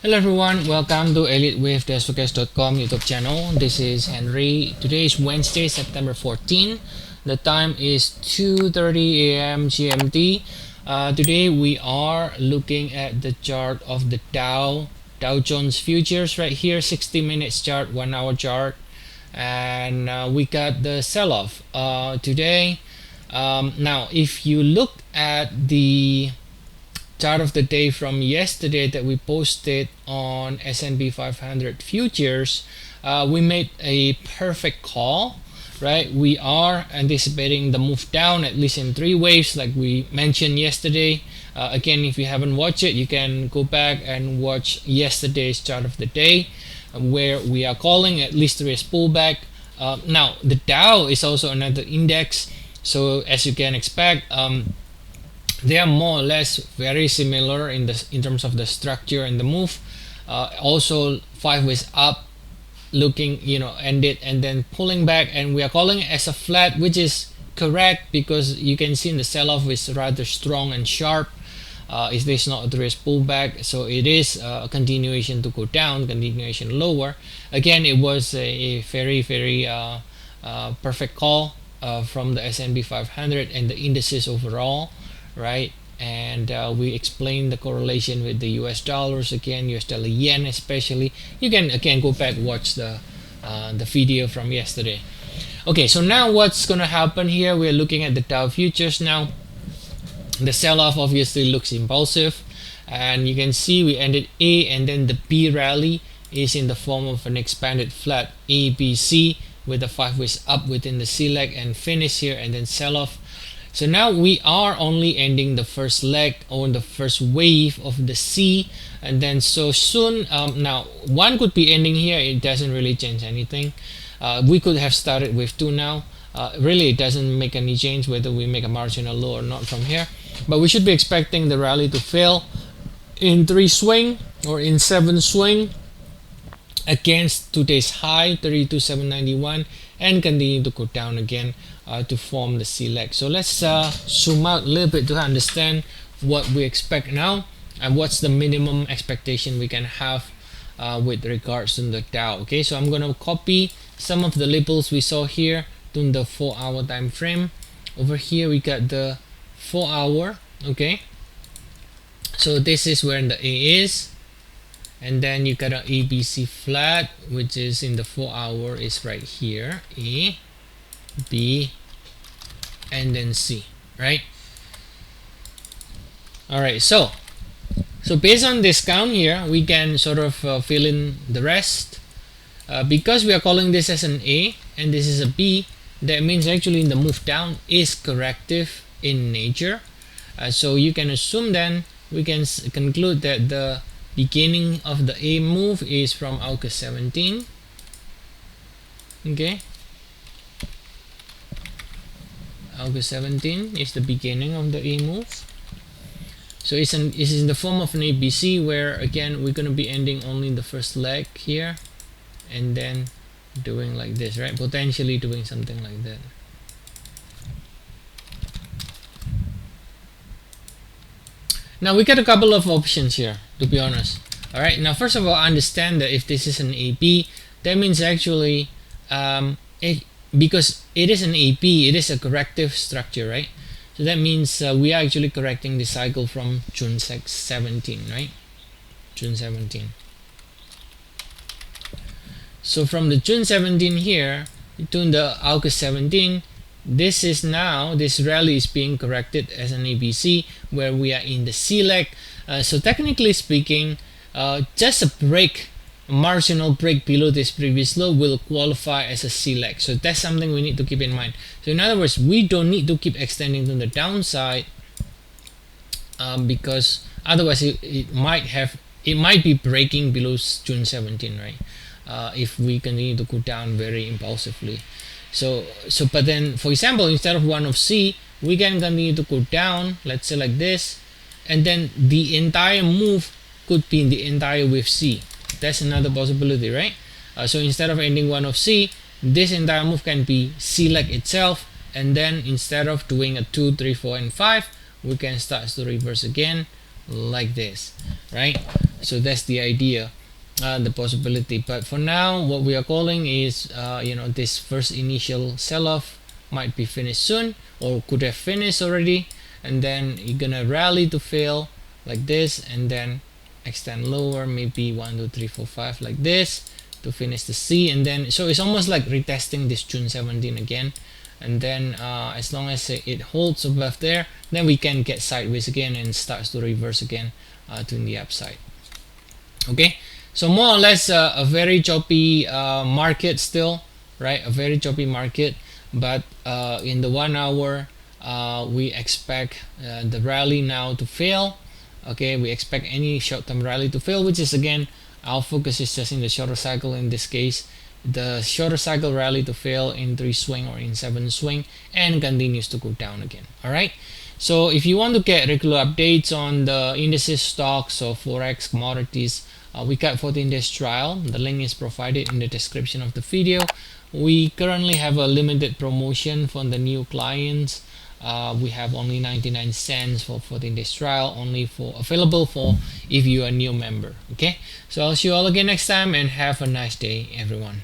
Hello everyone, welcome to Elliott Wave Forex.com YouTube channel. This is Henry. Today is Wednesday, September 14. The time is 2:30 a.m. GMT. Today we are looking at the chart of the Dow Jones futures right here, 60 minutes chart, 1 hour chart, and we got the sell-off today. Now if you look at the chart of the day from yesterday that we posted on S&P 500 futures, we made a perfect call, right? We are anticipating the move down at least in 3 waves like we mentioned yesterday. Again, if you haven't watched it, you can go back and watch yesterday's chart of the day where we are calling at least 3 pullback. Now the Dow is also another index, so as you can expect, they are more or less very similar in terms of the structure and the move. Also 5 ways up, looking, ended and then pulling back, and we are calling it as a flat, which is correct because you can see in the sell-off is rather strong and sharp. It is not a pullback, so it is a continuation to go down, continuation lower. Again, it was a very perfect call from the S&P 500 and the indices overall, right? And we explained the correlation with the US dollars, again US dollar yen especially. You can again go back, watch the video from yesterday. Okay, so now what's gonna happen here? We're looking at the Dow futures now. The sell-off obviously looks impulsive, and you can see we ended A, and then the B rally is in the form of an expanded flat ABC with the 5 ways up within the C leg and finish here and then sell off. So now we are only ending the first leg or the first wave of the C, and then so soon now one could be ending here. It doesn't really change anything. We could have started with 2 now. Really it doesn't make any change whether we make a marginal low or not from here, but we should be expecting the rally to fail in 3 swing or in 7 swing against today's high 32,791 and continue to go down again to form the C leg. So let's zoom out a little bit to understand what we expect now and what's the minimum expectation we can have with regards to the Dow. Okay, so I'm gonna copy some of the labels we saw here to the 4-hour time frame. Over here we got the 4-hour. Okay, so this is where the A is, and then you got an ABC flat, which is in the 4-hour is right here, A, B, and then C, right? All right, so based on this count here, we can sort of fill in the rest. Because we are calling this as an A and this is a B, that means actually the move down is corrective in nature. So you can assume then, we can conclude that the beginning of the A move is from August 17. Okay, August 17 is the beginning of the A move. So it's in the form of an ABC, where again we're going to be ending only the first leg here and then doing like this, right? Potentially doing something like that. Now we got a couple of options here, to be honest. All right, now first of all, understand that if this is an AB, that means actually because it is an AB, it is a corrective structure, right? So that means we are actually correcting the cycle from June 17, right? June 17. So from the June 17 here to the August 17, this rally is being corrected as an ABC, where we are in the C leg. So technically speaking, just a marginal break below this previous low will qualify as a C leg. So that's something we need to keep in mind. So in other words, we don't need to keep extending to the downside because otherwise it might be breaking below June 17, right? If we continue to go down very impulsively. But then, for example, instead of 1 of C, we can continue to go down, let's say like this, and then the entire move could be in the entire wave C. That's another possibility, right? So instead of ending 1 of C, this entire move can be C leg itself, and then instead of doing a 2, 3, 4, and 5, we can start to reverse again like this, right? So that's the idea, the possibility. But for now, what we are calling is this first initial sell-off might be finished soon, or could have finished already, and then you're gonna rally to fail like this, and then extend lower, maybe 1 2 3 4 5 like this to finish the C. And then so it's almost like retesting this June 17 again, and then as long as it holds above there, then we can get sideways again and starts to reverse again to the upside. Okay, so more or less a very choppy market still, right? A very choppy market, but in the 1 hour we expect the rally now to fail. Okay, we expect any short-term rally to fail, which is again our focus is just in the shorter cycle. In this case, the shorter cycle rally to fail in 3 swing or in 7 swing and continues to go down again. All right, so if you want to get regular updates on the indices, stocks, or Forex, commodities, we got 14 days trial. The link is provided in the description of the video. We currently have a limited promotion for the new clients. We have only 99 cents for 14 days trial, only for available for if you are a new member. Okay, so I'll see you all again next time, and have a nice day everyone.